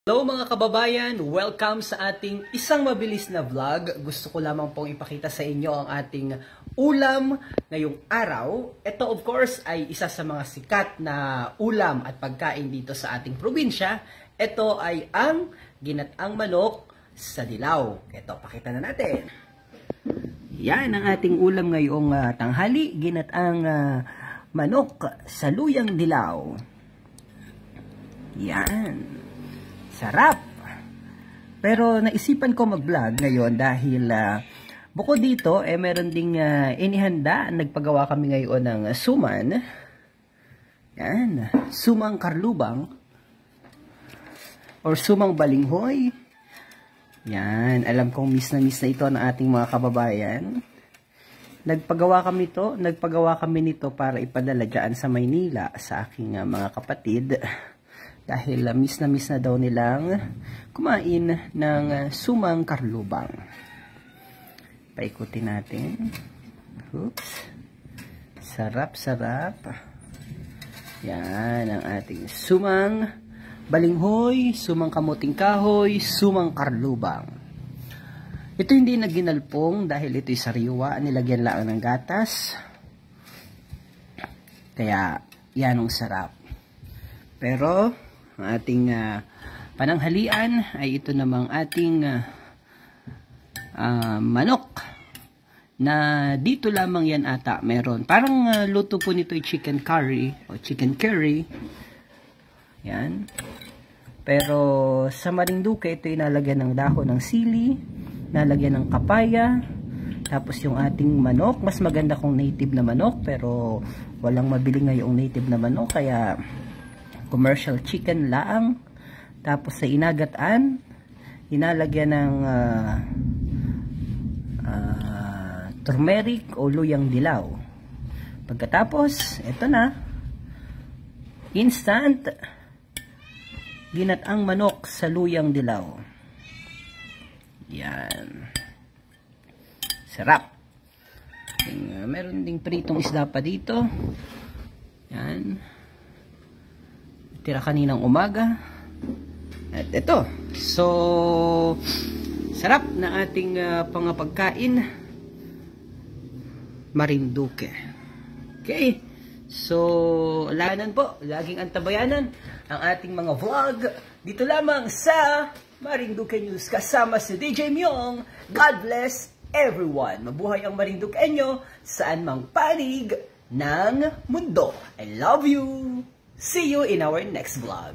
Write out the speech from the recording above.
Hello mga kababayan! Welcome sa ating isang mabilis na vlog. Gusto ko lamang pong ipakita sa inyo ang ating ulam ngayong araw. Ito of course ay isa sa mga sikat na ulam at pagkain dito sa ating probinsya. Ito ay ang ginataang manok sa dilaw. Ito, pakita na natin. Yan ang ating ulam ngayong tanghali. Ginataang manok sa luyang dilaw. Yan. Sarap! Pero naisipan ko mag-vlog ngayon dahil bukod dito, meron ding inihanda. Nagpagawa kami ngayon ng suman. Yan. Sumang karlubang. Or sumang balinghoy. Yan. Alam kong miss na ito ng ating mga kababayan. Nagpagawa kami nito para ipadala dyan sa Maynila sa aking mga kapatid. Dahil miss na daw nilang kumain ng sumang karlubang. Paikutin natin. Oops. Sarap. Yan ang ating sumang balinghoy, sumang kamuting kahoy, sumang karlubang. Ito hindi na ginalpong dahil ito'y sariwa. Nilagyan lang ng gatas. Kaya yan ang sarap. Pero ang ating pananghalian ay ito namang ating manok na dito lamang yan ata meron. Parang luto po nito ay chicken curry o chicken curry. Yan. Pero sa Marinduque ito ay nalagyan ng dahon ng sili, nalagyan ng kapaya, tapos yung ating manok, mas maganda kung native na manok pero walang mabili ngayong native na manok kaya commercial chicken laang. Tapos sa inagataan, inalagyan ng turmeric o luyang dilaw. Pagkatapos, ito na. Instant ginataang manok sa luyang dilaw. Yan. Sarap. Meron ding pritong isda pa dito. Yan. Tira kaninang umaga. At ito. So, sarap na ating pangapagkain. Marinduque. Okay. So, alanan po. Laging antabayanan ang ating mga vlog. Dito lamang sa Marinduque News. Kasama si DJ Myong. God bless everyone. Mabuhay ang Marinduqueño saan mang panig ng mundo. I love you. See you in our next vlog.